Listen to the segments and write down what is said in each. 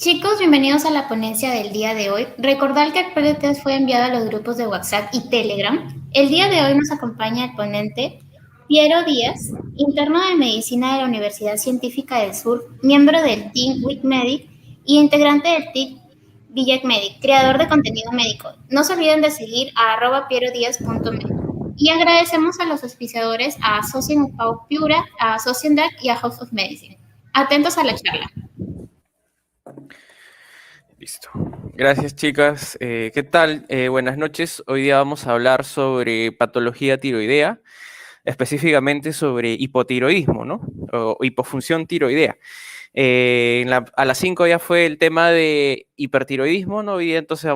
Chicos, bienvenidos a la ponencia del día de hoy. Recordad que el pretest fue enviado a los grupos de WhatsApp y Telegram. El día de hoy nos acompaña el ponente Piero Díaz, interno de medicina de la Universidad Científica del Sur, miembro del Team WIC-MEDIC y integrante del Team VILLAC-MEDIC, creador de contenido médico. No se olviden de seguir a @pierodiaz.med. Y agradecemos a los auspiciadores, a Association of Pau Piura, a Association DAC y a House of Medicine. Atentos a la charla. Listo. Gracias, chicas. ¿Qué tal? Buenas noches. Hoy día vamos a hablar sobre patología tiroidea, específicamente sobre hipotiroidismo, ¿no? O hipofunción tiroidea. A las 5 ya fue el tema de hipertiroidismo, ¿no? Y entonces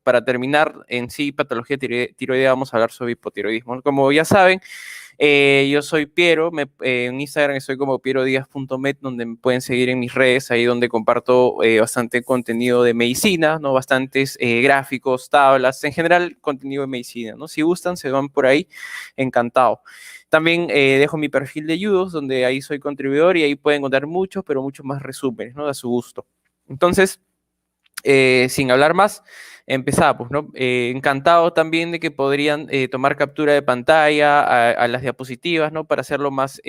para terminar en sí, patología tiroidea, vamos a hablar sobre hipotiroidismo, ¿no? Como ya saben, yo soy Piero, en Instagram estoy como pierodiaz.med, donde me pueden seguir en mis redes, ahí donde comparto bastante contenido de medicina, ¿no? Bastantes gráficos, tablas, en general contenido de medicina, ¿no? Si gustan, se van por ahí, encantado. También dejo mi perfil de Yudos, donde ahí soy contribuidor y ahí pueden encontrar muchos, pero muchos más resúmenes, ¿no? A su gusto. Entonces, sin hablar más, empezamos, ¿no? Encantado también de que podrían tomar captura de pantalla a las diapositivas, ¿no? Para hacerlo más,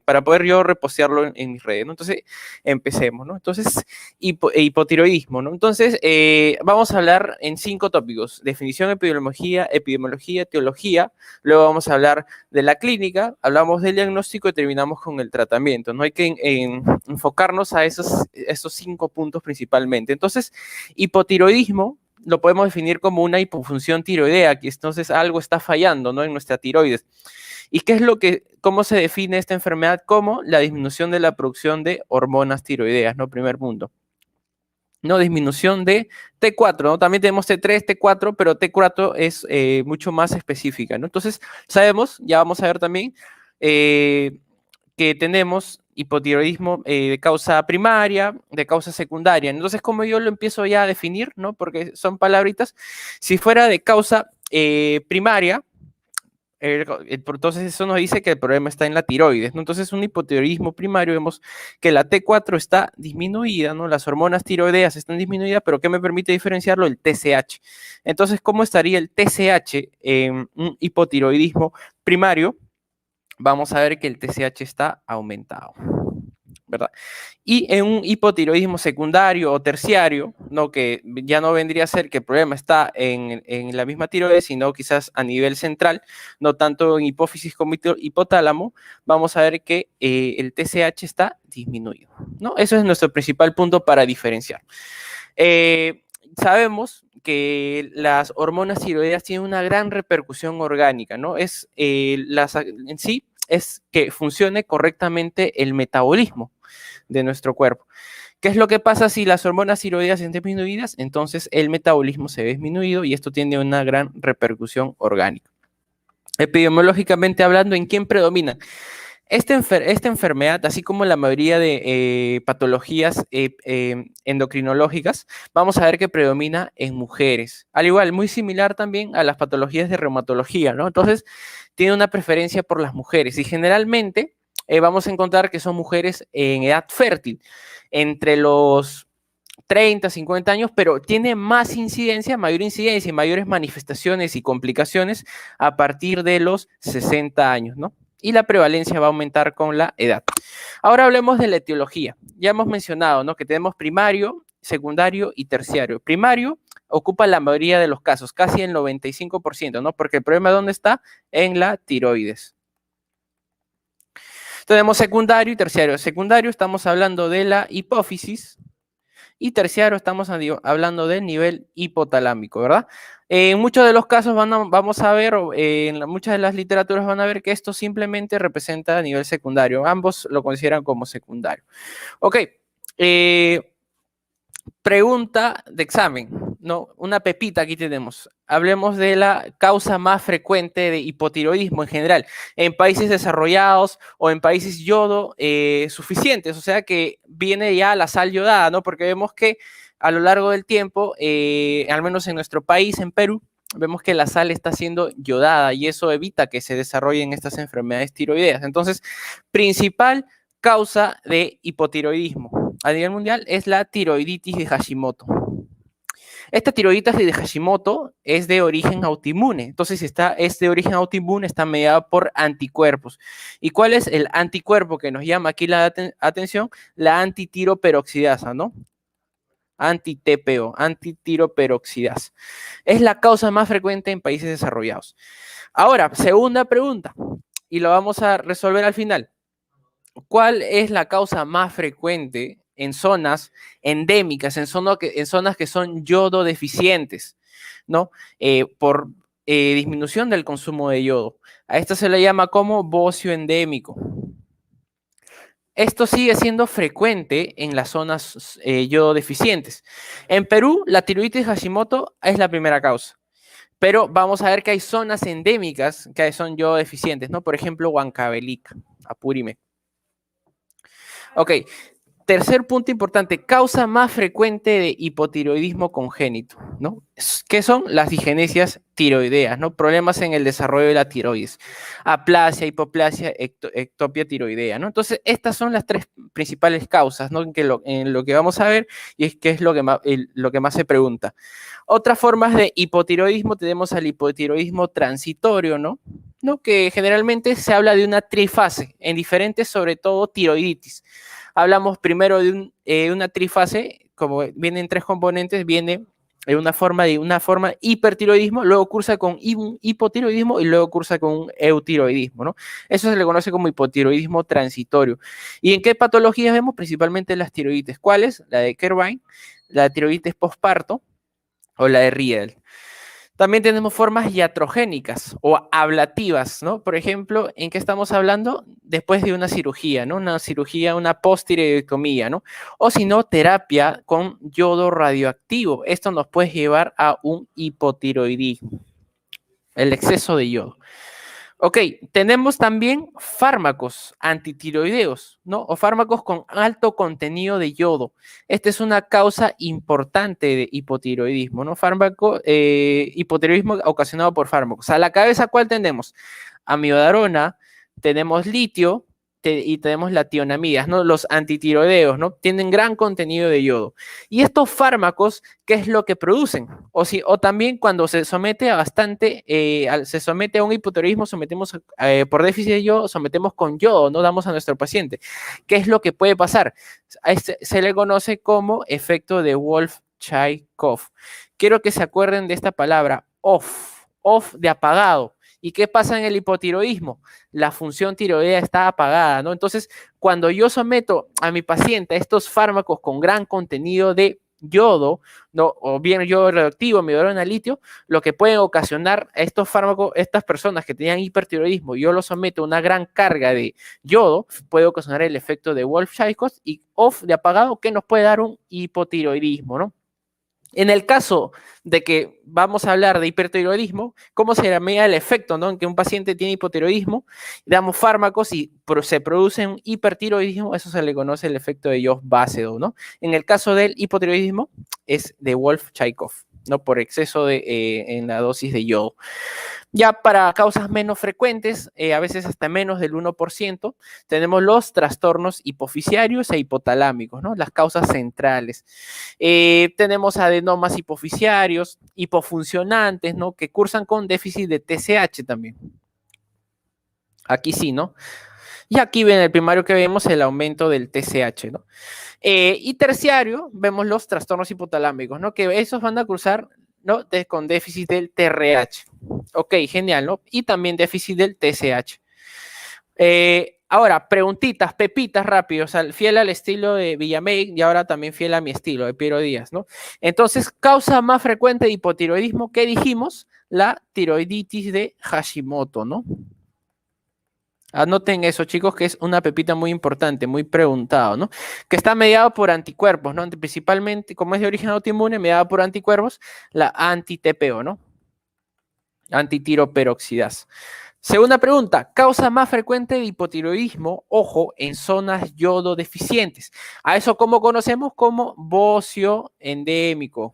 para poder yo repostearlo en mis redes, ¿no? Entonces, empecemos, ¿no? Entonces, hipotiroidismo, ¿no? Entonces, vamos a hablar en 5 tópicos: definición, epidemiología, etiología. Luego vamos a hablar de la clínica, hablamos del diagnóstico y terminamos con el tratamiento, ¿no? Hay que enfocarnos a esos 5 puntos principalmente. Entonces, hipotiroidismo lo podemos definir como una hipofunción tiroidea, que entonces algo está fallando, ¿no? En nuestra tiroides. ¿Y cómo se define esta enfermedad? Como la disminución de la producción de hormonas tiroideas, ¿no? Primer punto. ¿No? Disminución de T4, ¿no? También tenemos T3, T4, pero T4 es mucho más específica, ¿no? Entonces, ya vamos a ver también que tenemos hipotiroidismo de causa primaria, de causa secundaria. Entonces, como yo lo empiezo ya a definir, ¿no? Porque son palabritas, si fuera de causa primaria, entonces eso nos dice que el problema está en la tiroides, ¿no? Entonces, un hipotiroidismo primario, vemos que la T4 está disminuida, ¿no? Las hormonas tiroideas están disminuidas, pero ¿qué me permite diferenciarlo? El TSH. Entonces, ¿cómo estaría el TSH en un hipotiroidismo primario? Vamos a ver que el TSH está aumentado, ¿verdad? Y en un hipotiroidismo secundario o terciario, ¿no? Que ya no vendría a ser que el problema está en la misma tiroides, sino quizás a nivel central, no tanto en hipófisis como hipotálamo, vamos a ver que el TSH está disminuido, ¿no? Eso es nuestro principal punto para diferenciar. Sabemos que las hormonas tiroideas tienen una gran repercusión orgánica, ¿no? En sí es que funcione correctamente el metabolismo de nuestro cuerpo. ¿Qué es lo que pasa si las hormonas tiroideas están disminuidas? Entonces el metabolismo se ve disminuido y esto tiene una gran repercusión orgánica. Epidemiológicamente hablando, ¿en quién predomina? Esta enfermedad, así como la mayoría de patologías endocrinológicas, vamos a ver que predomina en mujeres. Al igual, muy similar también a las patologías de reumatología, ¿no? Entonces, tiene una preferencia por las mujeres y generalmente vamos a encontrar que son mujeres en edad fértil, entre los 30, 50 años, pero tiene mayor incidencia y mayores manifestaciones y complicaciones a partir de los 60 años, ¿no? Y la prevalencia va a aumentar con la edad. Ahora hablemos de la etiología. Ya hemos mencionado, ¿no? Que tenemos primario, secundario y terciario. Primario ocupa la mayoría de los casos, casi el 95%, ¿no? Porque el problema, ¿dónde está? En la tiroides. Tenemos secundario y terciario. Secundario estamos hablando de la hipófisis, y terciario estamos hablando del nivel hipotalámico, ¿verdad? En muchos de los casos vamos a ver, muchas de las literaturas van a ver que esto simplemente representa a nivel secundario. Ambos lo consideran como secundario. Ok, pregunta de examen, ¿no? Una pepita aquí tenemos. Hablemos de la causa más frecuente de hipotiroidismo en general, en países desarrollados o en países yodo suficientes, o sea que viene ya la sal yodada, ¿no? Porque vemos que a lo largo del tiempo, al menos en nuestro país, en Perú, vemos que la sal está siendo yodada y eso evita que se desarrollen estas enfermedades tiroideas. Entonces, principal causa de hipotiroidismo. a nivel mundial es la tiroiditis de Hashimoto. Esta tiroiditis de Hashimoto es de origen autoinmune. Entonces, si es de origen autoinmune, está mediada por anticuerpos. ¿Y cuál es el anticuerpo que nos llama aquí la atención? La antitiroperoxidasa, ¿no? Anti-TPO, antitiroperoxidasa. Es la causa más frecuente en países desarrollados. Ahora, segunda pregunta, y lo vamos a resolver al final. ¿Cuál es la causa más frecuente en zonas endémicas, en zonas que son yodo deficientes, ¿no? Por disminución del consumo de yodo. A esto se le llama como bocio endémico. Esto sigue siendo frecuente en las zonas yodo deficientes. En Perú, la tiroides Hashimoto es la primera causa. Pero vamos a ver que hay zonas endémicas que son yodo deficientes, ¿no? Por ejemplo, Huancavelica, Apurímac. Ok, tercer punto importante, causa más frecuente de hipotiroidismo congénito, ¿no? ¿Qué son? Las disgenesias tiroideas, ¿no? Problemas en el desarrollo de la tiroides. Aplasia, hipoplasia, ectopia tiroidea, ¿no? Entonces, estas son las tres principales causas, ¿no? En lo que vamos a ver, y es que es lo que más se pregunta. Otras formas de hipotiroidismo tenemos al hipotiroidismo transitorio, ¿no? Que generalmente se habla de una trifase en diferentes, sobre todo, tiroiditis. Hablamos primero de una trifase, como vienen tres componentes, viene una forma hipertiroidismo, luego cursa con un hipotiroidismo y luego cursa con un eutiroidismo, ¿no? Eso se le conoce como hipotiroidismo transitorio. ¿Y en qué patologías vemos? Principalmente las tiroides. ¿Cuáles? La de Kerbein, la tiroides posparto o la de Riedel. También tenemos formas iatrogénicas o ablativas, ¿no? Por ejemplo, ¿en qué estamos hablando? Después de una cirugía, ¿no? Una postiroidectomía, ¿no? O si no, terapia con yodo radioactivo. Esto nos puede llevar a un hipotiroidismo, el exceso de yodo. Ok, tenemos también fármacos antitiroideos, ¿no? O fármacos con alto contenido de yodo. Esta es una causa importante de hipotiroidismo, ¿no? Hipotiroidismo ocasionado por fármacos. A la cabeza, ¿cuál tenemos? Amiodarona, tenemos litio y tenemos la tionamidas, ¿no? Los antitiroideos, ¿no? Tienen gran contenido de yodo. Y estos fármacos, ¿qué es lo que producen? O también cuando se somete a se somete a un hipotiroidismo, sometemos por déficit de yodo, sometemos con yodo, no damos a nuestro paciente. ¿Qué es lo que puede pasar? Se le conoce como efecto de Wolff-Chaikoff. Quiero que se acuerden de esta palabra, off de apagado. ¿Y qué pasa en el hipotiroidismo? La función tiroidea está apagada, ¿no? Entonces, cuando yo someto a mi paciente a estos fármacos con gran contenido de yodo, ¿no? O bien yodo radioactivo, amiodarona, litio, lo que pueden ocasionar a estos fármacos, estas personas que tenían hipertiroidismo, yo los someto a una gran carga de yodo, puede ocasionar el efecto de Wolff-Chaikoff y off de apagado que nos puede dar un hipotiroidismo, ¿no? En el caso de que vamos a hablar de hipertiroidismo, ¿cómo se mide el efecto, ¿no? En que un paciente tiene hipotiroidismo, damos fármacos y se produce un hipertiroidismo, eso se le conoce el efecto de Joss-Basedow, ¿no? En el caso del hipotiroidismo es de Wolff-Chaikoff, ¿no? Por exceso en la dosis de yodo. Ya para causas menos frecuentes, a veces hasta menos del 1%, tenemos los trastornos hipofisiarios e hipotalámicos, ¿no? Las causas centrales. Tenemos adenomas hipofisiarios, hipofuncionantes, ¿no? Que cursan con déficit de TSH también. Aquí sí, ¿no? Y aquí ven el primario que vemos el aumento del TSH, ¿no? Y terciario, vemos los trastornos hipotalámicos, ¿no? Que esos van a cursar, ¿no? Con déficit del TRH. Ok, genial, ¿no? Y también déficit del TSH. Ahora, preguntitas, pepitas rápido, o sea, fiel al estilo de Villamey y ahora también fiel a mi estilo de Piero Díaz, ¿no? Entonces, causa más frecuente de hipotiroidismo, ¿qué dijimos? La tiroiditis de Hashimoto, ¿no? Anoten eso, chicos, que es una pepita muy importante, muy preguntado, ¿no? Que está mediado por anticuerpos, ¿no? Principalmente, como es de origen autoinmune, mediado por anticuerpos, la anti-TPO, ¿no? Antitiroperoxidasa. Segunda pregunta, causa más frecuente de hipotiroidismo, ojo, en zonas yodo deficientes. A eso, ¿cómo conocemos? Como bocio endémico.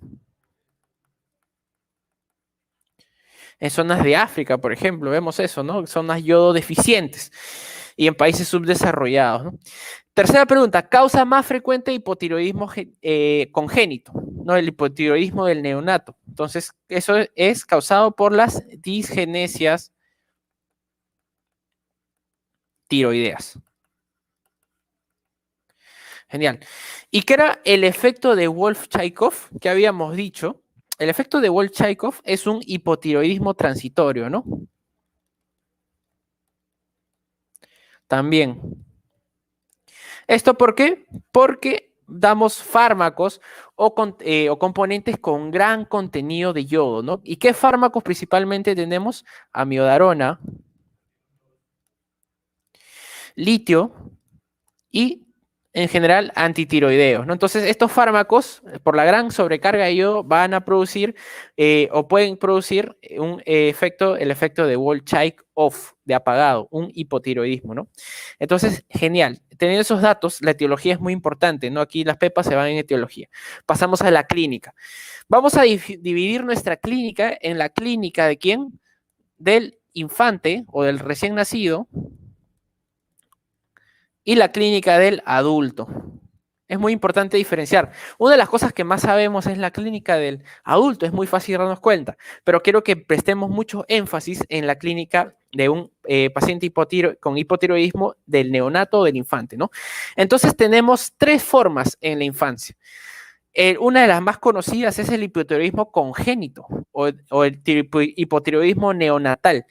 En zonas de África, por ejemplo, vemos eso, ¿no? Zonas yodo deficientes y en países subdesarrollados, ¿no? Tercera pregunta, causa más frecuente hipotiroidismo congénito, ¿no? El hipotiroidismo del neonato. Entonces, eso es causado por las disgenesias tiroideas. Genial. ¿Y qué era el efecto de Wolff-Chaikoff que habíamos dicho? El efecto de Wolff-Chaikoff es un hipotiroidismo transitorio, ¿no? También. ¿Esto por qué? Porque damos fármacos o componentes con gran contenido de yodo, ¿no? ¿Y qué fármacos principalmente tenemos? Amiodarona, litio y en general antitiroideos, ¿no? Entonces, estos fármacos, por la gran sobrecarga de yodo, van a producir o pueden producir un efecto, el efecto de Wolff-Chaikoff, de apagado, un hipotiroidismo, ¿no? Entonces, genial. Teniendo esos datos, la etiología es muy importante, ¿no? Aquí las pepas se van en etiología. Pasamos a la clínica. Vamos a dividir nuestra clínica en la clínica de quién? Del infante o del recién nacido, y la clínica del adulto. Es muy importante diferenciar. Una de las cosas que más sabemos es la clínica del adulto, es muy fácil darnos cuenta, pero quiero que prestemos mucho énfasis en la clínica de un paciente con hipotiroidismo del neonato o del infante, ¿no? Entonces tenemos tres formas en la infancia. Una de las más conocidas es el hipotiroidismo congénito o el hipotiroidismo neonatal.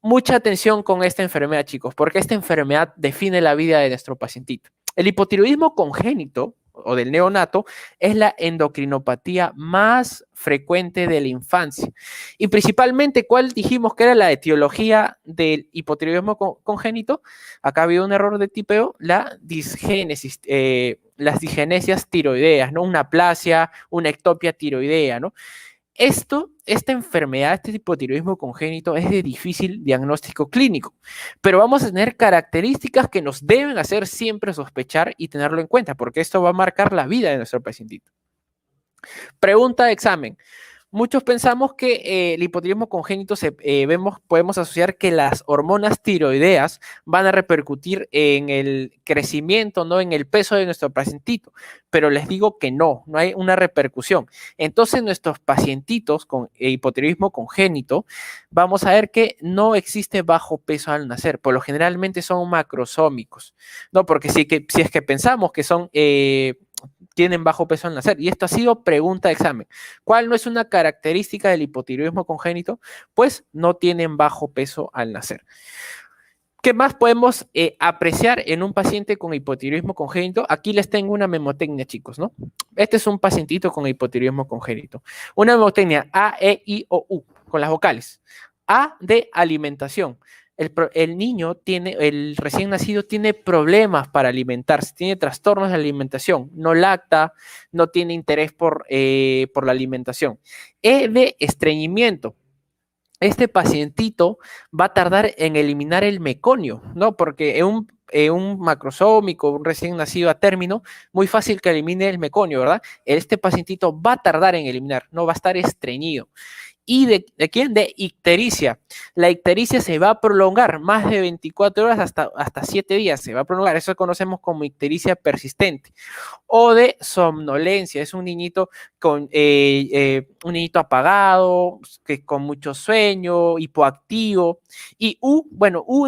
Mucha atención con esta enfermedad, chicos, porque esta enfermedad define la vida de nuestro pacientito. El hipotiroidismo congénito o del neonato es la endocrinopatía más frecuente de la infancia. Y principalmente, ¿cuál dijimos que era la etiología del hipotiroidismo congénito? Acá ha habido un error de tipeo, la disgénesis, las disgenesias tiroideas, ¿no? Una aplasia, una ectopia tiroidea, ¿no? Esta enfermedad, este hipotiroidismo congénito es de difícil diagnóstico clínico, pero vamos a tener características que nos deben hacer siempre sospechar y tenerlo en cuenta, porque esto va a marcar la vida de nuestro pacientito. Pregunta de examen. Muchos pensamos que el hipotiroidismo congénito podemos asociar que las hormonas tiroideas van a repercutir en el crecimiento, no en el peso de nuestro pacientito, pero les digo que no hay una repercusión. Entonces, nuestros pacientitos con hipotiroidismo congénito, vamos a ver que no existe bajo peso al nacer, por lo generalmente son macrosómicos, ¿no? Porque si es que pensamos que son tienen bajo peso al nacer. Y esto ha sido pregunta de examen. ¿Cuál no es una característica del hipotiroidismo congénito? Pues no tienen bajo peso al nacer. ¿Qué más podemos apreciar en un paciente con hipotiroidismo congénito? Aquí les tengo una memotecnia, chicos, ¿no? Este es un pacientito con hipotiroidismo congénito. Una memotecnia A, E, I, O, U, con las vocales. A de alimentación. El niño el recién nacido tiene problemas para alimentarse, tiene trastornos de alimentación, no lacta, no tiene interés por la alimentación. E de estreñimiento. Este pacientito va a tardar en eliminar el meconio, ¿no? Porque un macrosómico, un recién nacido a término, muy fácil que elimine el meconio, ¿verdad? Este pacientito va a tardar en eliminar, no va a estar estreñido. ¿Y de quién? De ictericia. La ictericia se va a prolongar más de 24 horas hasta 7 días. Se va a prolongar. Eso conocemos como ictericia persistente. O de somnolencia. Es un niñito un niñito apagado, que con mucho sueño, hipoactivo. Y U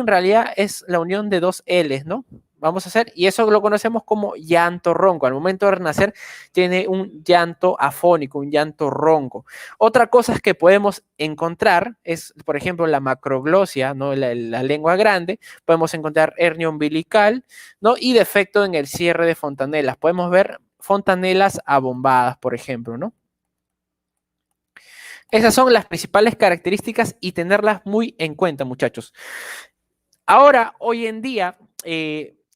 en realidad es la unión de dos L's, ¿no? Vamos a hacer, y eso lo conocemos como llanto ronco. Al momento de nacer tiene un llanto afónico, un llanto ronco. Otra cosa que podemos encontrar es, por ejemplo, la macroglosia, ¿no? La lengua grande. Podemos encontrar hernia umbilical, ¿no? Y defecto en el cierre de fontanelas. Podemos ver fontanelas abombadas, por ejemplo, ¿no? Esas son las principales características y tenerlas muy en cuenta, muchachos. Ahora, hoy en día,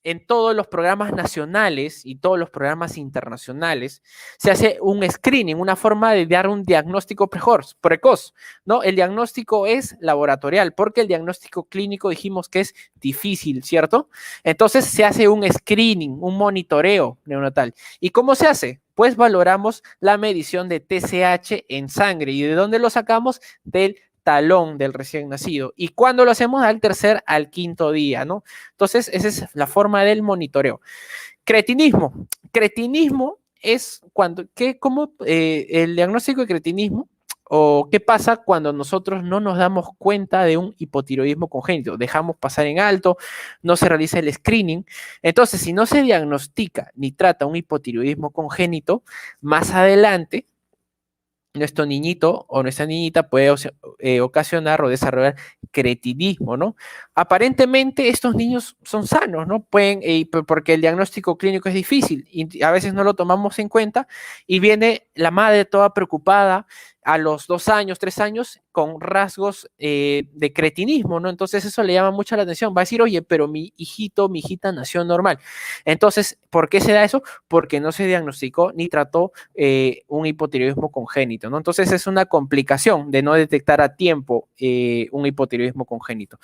en todos los programas nacionales y todos los programas internacionales, se hace un screening, una forma de dar un diagnóstico precoz, ¿no? El diagnóstico es laboratorial, porque el diagnóstico clínico dijimos que es difícil, ¿cierto? Entonces se hace un screening, un monitoreo neonatal. ¿Y cómo se hace? Pues valoramos la medición de TSH en sangre. ¿Y de dónde lo sacamos? Del talón del recién nacido. ¿Y cuándo lo hacemos? Al tercer al quinto día, ¿no? Entonces, esa es la forma del monitoreo. Cretinismo. Cretinismo es el diagnóstico de cretinismo o qué pasa cuando nosotros no nos damos cuenta de un hipotiroidismo congénito, dejamos pasar en alto, no se realiza el screening. Entonces, si no se diagnostica ni trata un hipotiroidismo congénito, más adelante nuestro niñito o nuestra niñita puede ocasionar o desarrollar cretinismo, ¿no? Aparentemente estos niños son sanos, ¿no? Pueden, porque el diagnóstico clínico es difícil y a veces no lo tomamos en cuenta y viene la madre toda preocupada a los 2 años, 3 años con rasgos de cretinismo, ¿no? Entonces eso le llama mucho la atención. Va a decir, oye, pero mi hijito, mi hijita nació normal. Entonces, ¿por qué se da eso? Porque no se diagnosticó ni trató un hipotiroidismo congénito, ¿no? Entonces es una complicación de no detectar a tiempo un hipotiroidismo congénito.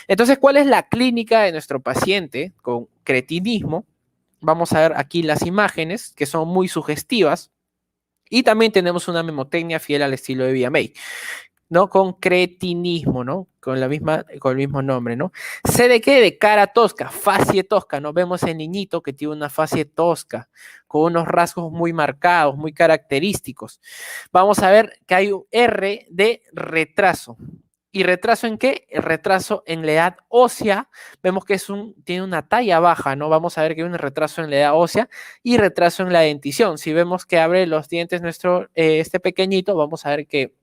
Entonces, ¿cuál es la clínica de nuestro paciente con cretinismo? Vamos a ver aquí las imágenes que son muy sugestivas. Y también tenemos una memotecnia fiel al estilo de Villamey, ¿no? Con cretinismo, ¿no? Con el mismo nombre, ¿no? ¿C de qué? De cara tosca, facie tosca, ¿no? Vemos el niñito que tiene una facie tosca, con unos rasgos muy marcados, muy característicos. Vamos a ver que hay un R de retraso. ¿Y retraso en qué? El retraso en la edad ósea. Vemos que tiene una talla baja, ¿no? Vamos a ver que hay un retraso en la edad ósea y retraso en la dentición. Si vemos que abre los dientes este pequeñito, vamos a ver que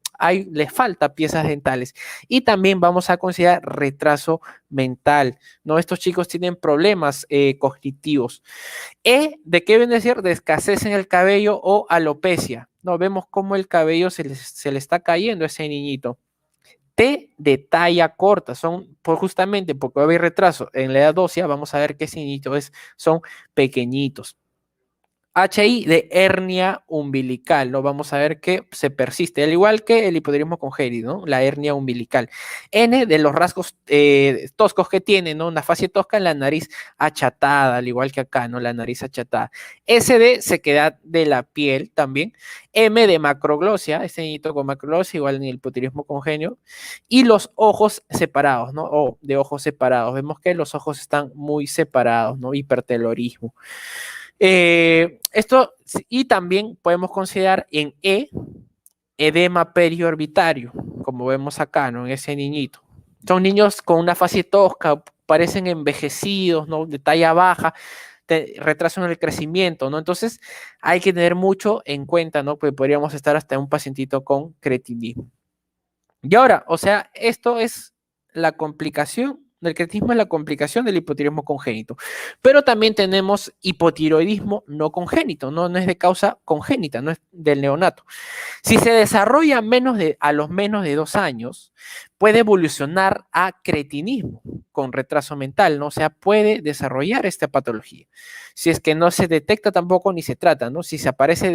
le falta piezas dentales. Y también vamos a considerar retraso mental, ¿no? Estos chicos tienen problemas cognitivos. ¿De qué viene a decir? De escasez en el cabello o alopecia. ¿No? Vemos cómo el cabello se le está cayendo a ese niñito. T de talla corta, justamente porque va a haber retraso en la edad ósea, vamos a ver qué niñitos son pequeñitos. HI de hernia umbilical, ¿no? Vamos a ver que se persiste, al igual que el hipotiroidismo congénito, ¿no? La hernia umbilical. N de los rasgos toscos que tiene, ¿no? Una facie tosca en la nariz achatada, al igual que acá, ¿no? La nariz achatada. S de sequedad de la piel también. M de macroglosia, este niñito con macroglosia, igual en el hipotiroidismo congénito. Y los ojos separados, ¿no? O de ojos separados. Vemos que los ojos están muy separados, ¿no? Hipertelorismo. Y también podemos considerar en edema periorbitario, como vemos acá, ¿no? En ese niñito. Son niños con una facie tosca, parecen envejecidos, ¿no? De talla baja, retraso en el crecimiento, ¿no? Entonces hay que tener mucho en cuenta, ¿no? Porque podríamos estar hasta un pacientito con cretinismo. Y ahora, o sea, esto es la complicación. El cretinismo es la complicación del hipotiroidismo congénito. Pero también tenemos hipotiroidismo no congénito, no es de causa congénita, no es del neonato. Si se desarrolla a los menos de 2 años, puede evolucionar a cretinismo con retraso mental, ¿no? O sea, puede desarrollar esta patología. Si es que no se detecta tampoco ni se trata, ¿no? Si se aparece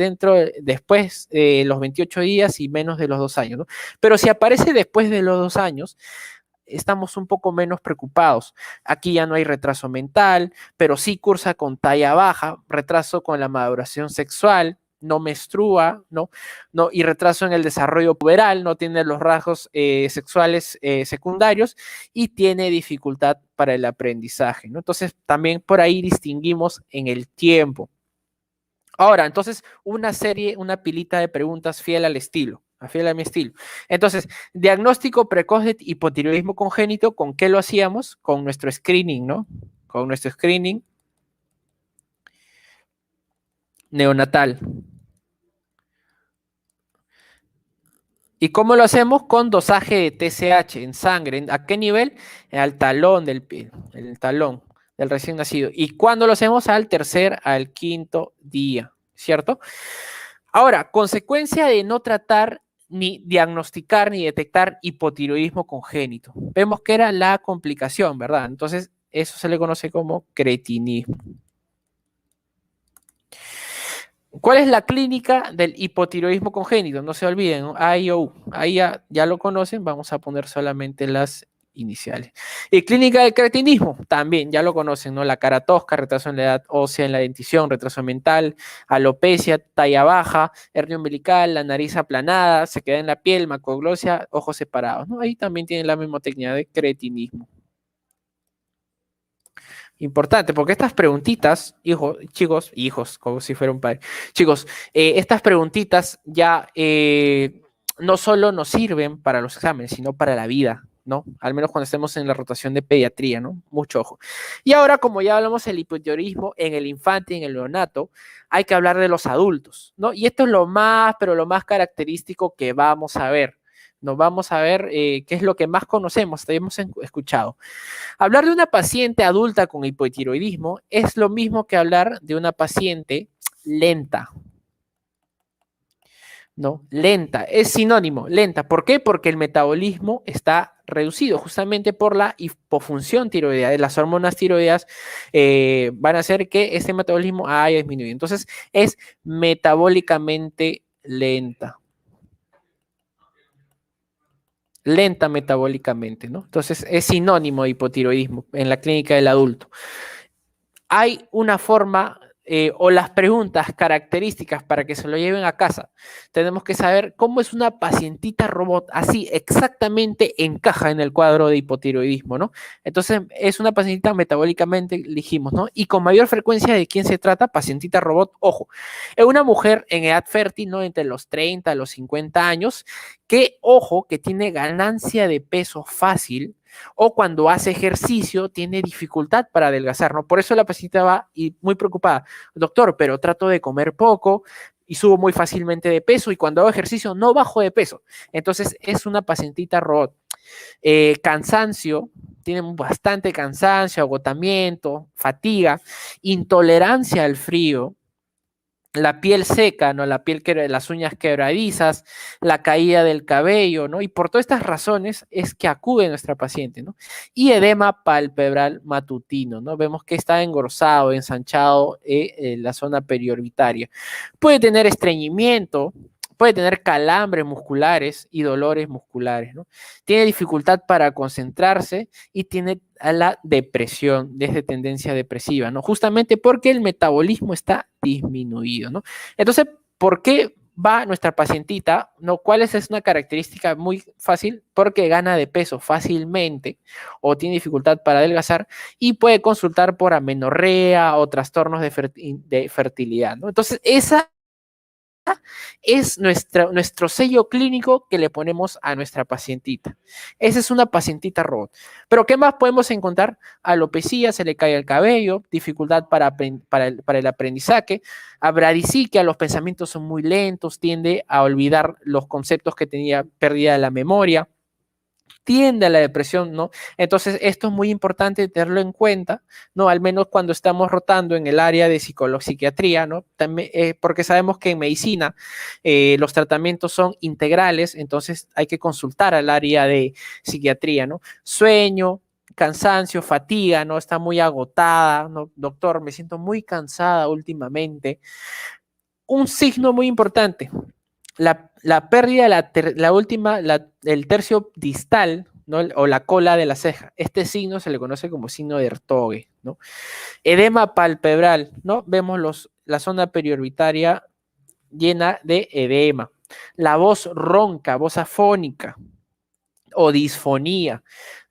después de los 28 días y menos de los 2 años, ¿no? Pero si aparece después de los 2 años, estamos un poco menos preocupados. Aquí ya no hay retraso mental, pero sí cursa con talla baja, retraso con la maduración sexual, no menstrua, ¿no? Y retraso en el desarrollo puberal, no tiene los rasgos sexuales secundarios y tiene dificultad para el aprendizaje, ¿no? Entonces, también por ahí distinguimos en el tiempo. Ahora, entonces, una pilita de preguntas fiel al estilo. Fiel a mi estilo. Entonces, diagnóstico precoz de hipotiroidismo congénito, ¿con qué lo hacíamos? Con nuestro screening, ¿no? Con nuestro screening neonatal. ¿Y cómo lo hacemos? Con dosaje de TSH en sangre. ¿A qué nivel? Al talón del pie, el talón del recién nacido. ¿Y cuándo lo hacemos? Al tercer, al quinto día, ¿cierto? Ahora, consecuencia de no tratar ni diagnosticar ni detectar hipotiroidismo congénito. Vemos que era la complicación, ¿verdad? Entonces, eso se le conoce como cretinismo. ¿Cuál es la clínica del hipotiroidismo congénito? No se olviden, ¿no? A y O. Ahí ya lo conocen, vamos a poner solamente las iniciales. Y clínica del cretinismo, también, ya lo conocen, ¿no? La cara tosca, retraso en la edad ósea, en la dentición, retraso mental, alopecia, talla baja, hernia umbilical, la nariz aplanada, se queda en la piel, macroglosia, ojos separados, ¿no? Ahí también tienen la misma técnica de cretinismo. Importante, porque estas preguntitas, hijos, como si fuera un padre, chicos, estas preguntitas ya no solo nos sirven para los exámenes, sino para la vida, ¿no? Al menos cuando estemos en la rotación de pediatría, ¿no? Mucho ojo. Y ahora, como ya hablamos del hipotiroidismo en el infante y en el neonato, hay que hablar de los adultos, ¿no? Y esto es lo más, pero lo más característico que vamos a ver. Nos vamos a ver qué es lo que más conocemos, hemos escuchado. Hablar de una paciente adulta con hipotiroidismo es lo mismo que hablar de una paciente lenta, ¿no? Lenta, es sinónimo, lenta. ¿Por qué? Porque el metabolismo está reducido justamente por la hipofunción tiroidea. Las hormonas tiroideas van a hacer que este metabolismo haya disminuido. Entonces, es metabólicamente lenta. Lenta metabólicamente, ¿no? Entonces, es sinónimo de hipotiroidismo en la clínica del adulto. Hay una forma o las preguntas características para que se lo lleven a casa. Tenemos que saber cómo es una pacientita robot, así exactamente encaja en el cuadro de hipotiroidismo, ¿no? Entonces, es una pacientita metabólicamente, dijimos, ¿no? Y con mayor frecuencia, ¿de quién se trata? Pacientita robot, ojo, es una mujer en edad fértil, ¿no? Entre los 30 a los 50 años, que, ojo, que tiene ganancia de peso fácil, o cuando hace ejercicio tiene dificultad para adelgazar, ¿no? Por eso la paciente va y muy preocupada, doctor, pero trato de comer poco y subo muy fácilmente de peso y cuando hago ejercicio no bajo de peso. Entonces es una pacientita robot. Cansancio, tienen bastante cansancio, agotamiento, fatiga, intolerancia al frío, la piel seca, ¿no? Las uñas quebradizas, la caída del cabello, ¿no? Y por todas estas razones es que acude nuestra paciente, ¿no? Y edema palpebral matutino, ¿no? Vemos que está engrosado, ensanchado en la zona periorbitaria. Puede tener estreñimiento, puede tener calambres musculares y dolores musculares, ¿no? Tiene dificultad para concentrarse y tiene la depresión, desde tendencia depresiva, ¿no? Justamente porque el metabolismo está disminuido, ¿no? Entonces, ¿por qué va nuestra pacientita? ¿No? ¿Cuál es una característica muy fácil? Porque gana de peso fácilmente o tiene dificultad para adelgazar y puede consultar por amenorrea o trastornos de fertilidad, ¿no? Entonces, esa es nuestro sello clínico que le ponemos a nuestra pacientita. Esa es una pacientita robot. Pero ¿qué más podemos encontrar? Alopecia, se le cae el cabello, dificultad para el aprendizaje, abradiciquia, los pensamientos son muy lentos, tiende a olvidar los conceptos que tenía, pérdida de la memoria, tiende a la depresión, ¿no? Entonces, esto es muy importante tenerlo en cuenta, ¿no? Al menos cuando estamos rotando en el área de psiquiatría, ¿no? También, porque sabemos que en medicina los tratamientos son integrales, entonces hay que consultar al área de psiquiatría, ¿no? Sueño, cansancio, fatiga, ¿no? Está muy agotada, ¿no? Doctor, me siento muy cansada últimamente. Un signo muy importante, la pérdida del tercio distal, ¿no? O la cola de la ceja. Este signo se le conoce como signo de Ertoge, ¿no? Edema palpebral, ¿no? Vemos la zona periorbitaria llena de edema. La voz ronca, voz afónica o disfonía.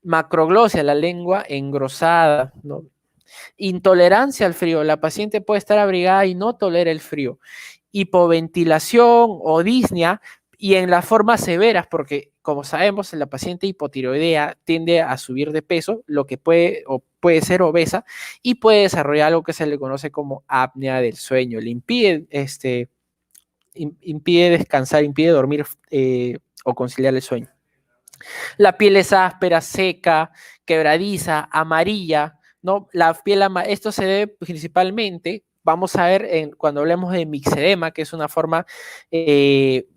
Macroglosia, la lengua engrosada, ¿no? Intolerancia al frío. La paciente puede estar abrigada y no tolera el frío. Hipoventilación o disnea, y en las formas severas, porque como sabemos, la paciente hipotiroidea tiende a subir de peso, lo que puede ser obesa, y puede desarrollar algo que se le conoce como apnea del sueño. Le impide descansar, impide dormir o conciliar el sueño. La piel es áspera, seca, quebradiza, amarilla, ¿no? Esto se debe principalmente vamos a ver cuando hablemos de mixedema, que es una forma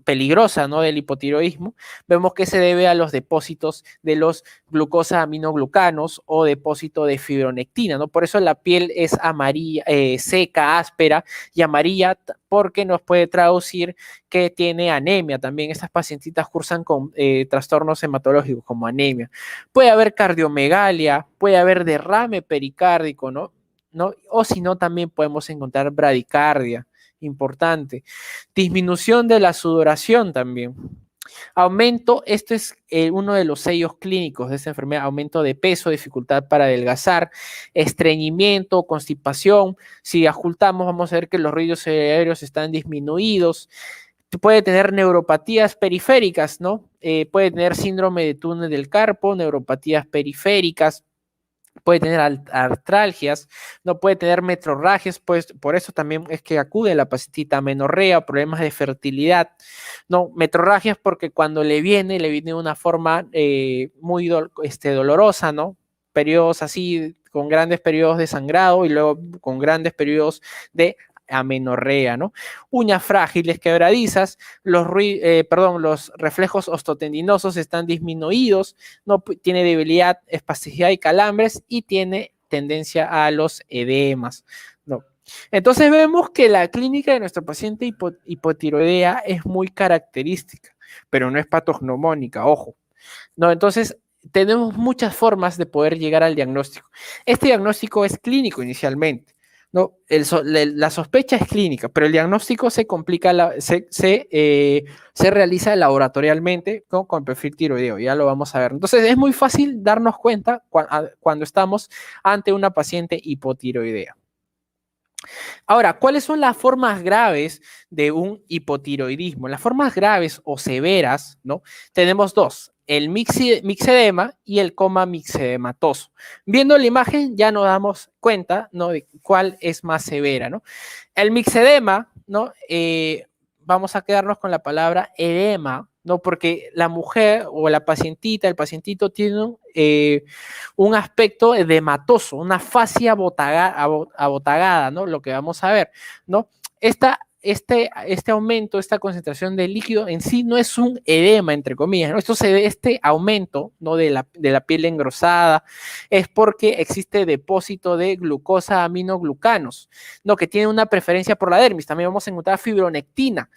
peligrosa, ¿no?, del hipotiroidismo, vemos que se debe a los depósitos de los glucosa aminoglucanos o depósito de fibronectina, ¿no? Por eso la piel es amarilla, seca, áspera y amarilla, porque nos puede traducir que tiene anemia. También estas pacientitas cursan con trastornos hematológicos como anemia. Puede haber cardiomegalia, puede haber derrame pericárdico, ¿no? O si no, también podemos encontrar bradicardia, importante. Disminución de la sudoración también. Aumento, esto es uno de los sellos clínicos de esta enfermedad: aumento de peso, dificultad para adelgazar, estreñimiento, constipación. Si ocultamos, vamos a ver que los ruidos aéreos están disminuidos. Puede tener neuropatías periféricas, ¿no? Puede tener síndrome de túnel del carpo, neuropatías periféricas. Puede tener artralgias, no puede tener metrorragias, pues por eso también es que acude la pacientita, amenorrea, problemas de fertilidad, no, metrorragias porque cuando le viene de una forma muy dolorosa, ¿no? Periodos así, con grandes periodos de sangrado y luego con grandes periodos de amenorrea, ¿no? Uñas frágiles, quebradizas, los reflejos ostotendinosos están disminuidos, no tiene debilidad, espasticidad y calambres y tiene tendencia a los edemas, ¿no? Entonces vemos que la clínica de nuestro paciente hipotiroidea es muy característica, pero no es patognomónica, ojo, ¿no? Entonces tenemos muchas formas de poder llegar al diagnóstico. Este diagnóstico es clínico inicialmente, ¿no? La sospecha es clínica, pero el diagnóstico se complica, se realiza laboratorialmente con perfil tiroideo, ya lo vamos a ver. Entonces es muy fácil darnos cuenta cuando estamos ante una paciente hipotiroidea. Ahora, ¿cuáles son las formas graves de un hipotiroidismo? Las formas graves o severas, ¿no? Tenemos dos: el mixedema y el coma mixedematoso. Viendo la imagen ya nos damos cuenta, ¿no?, de cuál es más severa, ¿no? El mixedema, ¿no? Vamos a quedarnos con la palabra edema, ¿no? Porque la mujer o la pacientita, el pacientito tiene un aspecto edematoso, una fascia abotagada, ¿no? Lo que vamos a ver, ¿no? Este aumento, esta concentración de líquido en sí no es un edema, entre comillas, ¿no? Este aumento, ¿no?, de la piel engrosada es porque existe depósito de glucosa aminoglucanos, ¿no?, que tiene una preferencia por la dermis. También vamos a encontrar fibronectina,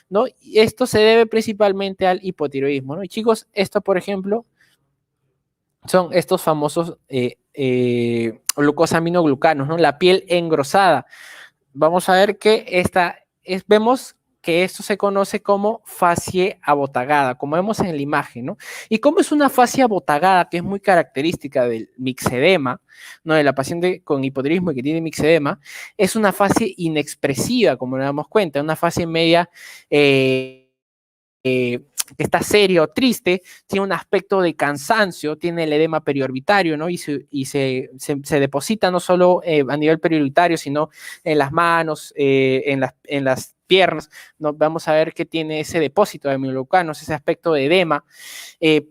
¿no? Y esto se debe principalmente al hipotiroidismo, ¿no? Y chicos, esto, por ejemplo, son estos famosos glucosaminoglucanos, ¿no? La piel engrosada. Vamos a ver que vemos que esto se conoce como fascia abotagada, como vemos en la imagen, ¿no? Y como es una fascia abotagada, que es muy característica del mixedema, ¿no?, de la paciente con hipotiroidismo y que tiene mixedema, es una fascia inexpresiva, como nos damos cuenta, una fascia media que está serio o triste, tiene un aspecto de cansancio, tiene el edema periorbitario, ¿no? Y se deposita no solo a nivel periorbitario, sino en las manos, en las piernas, ¿no? Vamos a ver que tiene ese depósito de aminoglucanos, ese aspecto de edema,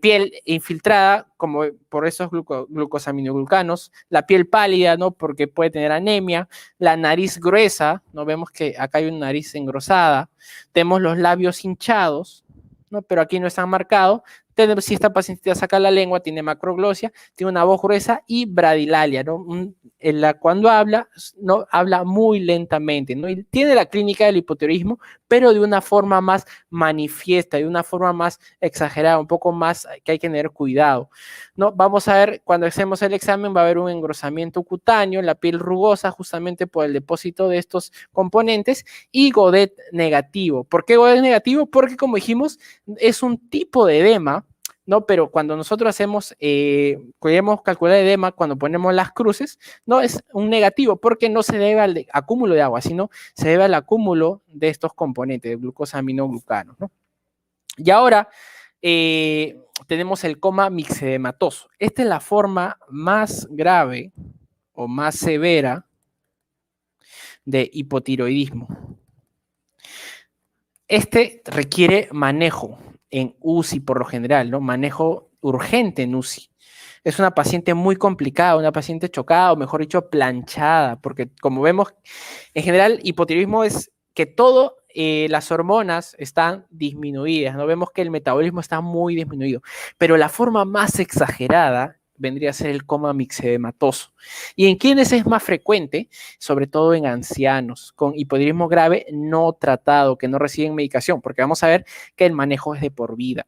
piel infiltrada, como por esos glucosaminoglucanos, la piel pálida, ¿no?, porque puede tener anemia, la nariz gruesa, ¿no? Vemos que acá hay una nariz engrosada, tenemos los labios hinchados, ¿no?, pero aquí no están marcados. Si esta paciente saca la lengua, tiene macroglosia, tiene una voz gruesa y bradilalia, ¿no? Cuando habla, no habla muy lentamente, ¿no? Y tiene la clínica del hipotiroidismo, pero de una forma más manifiesta, de una forma más exagerada, un poco más que hay que tener cuidado, ¿no? Vamos a ver, cuando hacemos el examen va a haber un engrosamiento cutáneo, la piel rugosa justamente por el depósito de estos componentes, y Godet negativo. ¿Por qué Godet negativo? Porque, como dijimos, es un tipo de edema, ¿no? Pero cuando nosotros queremos calcular el edema, cuando ponemos las cruces, no es un negativo, porque no se debe al acúmulo de agua, sino se debe al acúmulo de estos componentes, de glucosaminoglucanos, ¿no? Y ahora tenemos el coma mixedematoso. Esta es la forma más grave o más severa de hipotiroidismo. Este requiere manejo en UCI por lo general, ¿no? Manejo urgente en UCI. Es una paciente muy complicada, una paciente chocada, o mejor dicho, planchada, porque como vemos, en general, hipotiroidismo es que todo, las hormonas están disminuidas, ¿no? Vemos que el metabolismo está muy disminuido, pero la forma más exagerada vendría a ser el coma mixedematoso. ¿Y en quiénes es más frecuente? Sobre todo en ancianos con hipotiroidismo grave no tratado, que no reciben medicación, porque vamos a ver que el manejo es de por vida.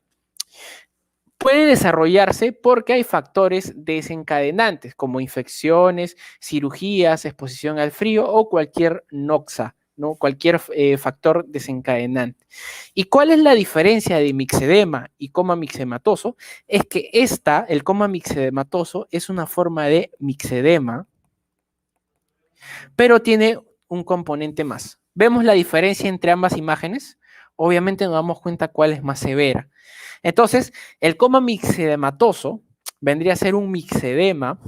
Puede desarrollarse porque hay factores desencadenantes, como infecciones, cirugías, exposición al frío o cualquier noxa, ¿no? Cualquier factor desencadenante. ¿Y cuál es la diferencia de mixedema y coma mixedematoso? Es que el coma mixedematoso es una forma de mixedema, pero tiene un componente más. ¿Vemos la diferencia entre ambas imágenes? Obviamente nos damos cuenta cuál es más severa. Entonces, el coma mixedematoso vendría a ser un mixedema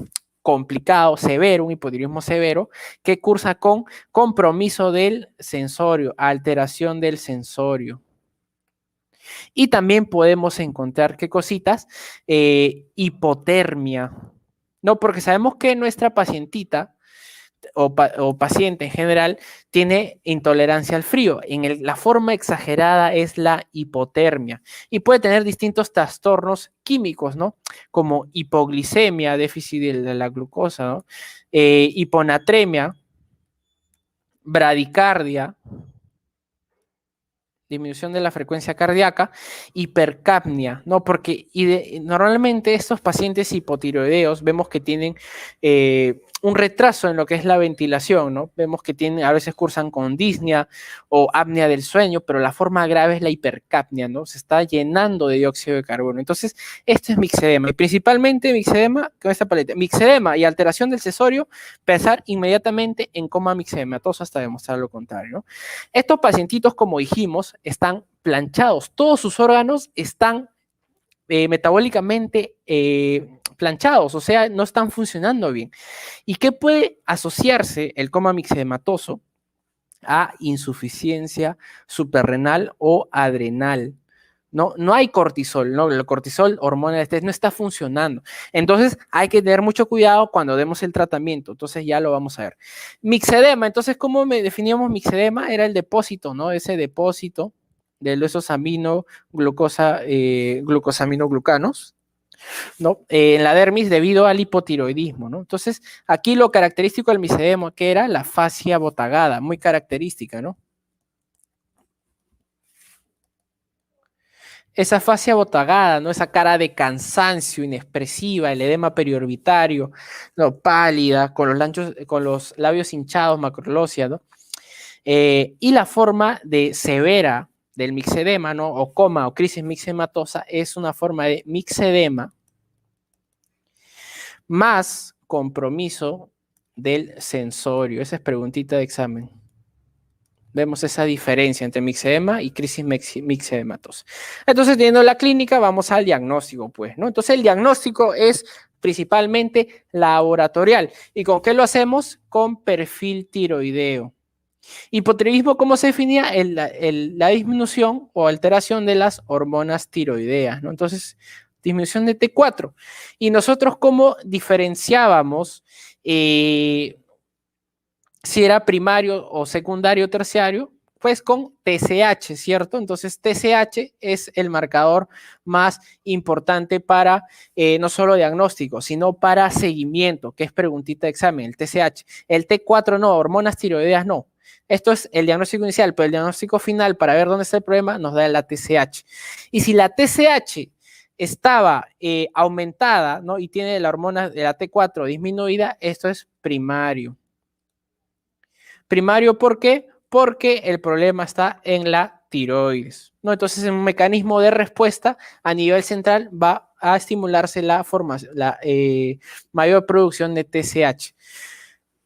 complicado, severo, un hipotiroidismo severo, que cursa con compromiso del sensorio, alteración del sensorio. Y también podemos encontrar, ¿qué cositas? Hipotermia. No, porque sabemos que nuestra pacientita o paciente en general tiene intolerancia al frío. La forma exagerada es la hipotermia y puede tener distintos trastornos químicos, ¿no? Como hipoglicemia, déficit de la glucosa, ¿no? Hiponatremia, bradicardia, disminución de la frecuencia cardíaca, hipercapnia, ¿no? Porque normalmente estos pacientes hipotiroideos vemos que tienen un retraso en lo que es la ventilación, ¿no? Vemos que a veces cursan con disnea o apnea del sueño, pero la forma grave es la hipercapnia, ¿no? Se está llenando de dióxido de carbono. Entonces, esto es mixedema, y principalmente mixedema con esta paleta. Mixedema y alteración del sensorio, pensar inmediatamente en coma mixedematoso hasta demostrar lo contrario, ¿no? Estos pacientitos, como dijimos, están planchados, todos sus órganos están metabólicamente planchados, o sea, no están funcionando bien. ¿Y qué puede asociarse el coma mixedematoso? A insuficiencia suprarrenal o adrenal. No hay cortisol, ¿no? El cortisol, hormona de estrés, no está funcionando. Entonces, hay que tener mucho cuidado cuando demos el tratamiento. Entonces, ya lo vamos a ver. Mixedema, entonces, ¿cómo definíamos mixedema? Era el depósito, ¿no? Ese depósito de esos glucosaminoglucanos, ¿no? En la dermis debido al hipotiroidismo, ¿no? Entonces, aquí lo característico del mixedema, que era la fascia botagada, muy característica, ¿no? Esa fascia botagada, ¿no? Esa cara de cansancio inexpresiva, el edema periorbitario, ¿no? Pálida, con los labios hinchados, macrolósia, ¿no? Y la forma de severa del mixedema, ¿no? O coma o crisis mixedematosa es una forma de mixedema más compromiso del sensorio. Esa es preguntita de examen. Vemos esa diferencia entre mixedema y crisis mixedematosa. Entonces, teniendo la clínica, vamos al diagnóstico, pues, ¿no? Entonces, el diagnóstico es principalmente laboratorial. ¿Y con qué lo hacemos? Con perfil tiroideo. Hipotiroidismo, ¿cómo se definía? La disminución o alteración de las hormonas tiroideas, ¿no? Entonces, disminución de T4. Y nosotros, ¿cómo diferenciábamos si era primario o secundario o terciario? Pues con TSH, ¿cierto? Entonces, TSH es el marcador más importante para no solo diagnóstico, sino para seguimiento, que es preguntita de examen, el TSH. El T4 no, hormonas tiroideas no. Esto es el diagnóstico inicial, pero el diagnóstico final, para ver dónde está el problema, nos da la TSH. Y si la TSH estaba aumentada, ¿no? Y tiene la hormona de la T4 disminuida, esto es primario. Primario, ¿por qué? Porque el problema está en la tiroides, ¿no? Entonces, en un mecanismo de respuesta a nivel central va a estimularse la mayor producción de TSH.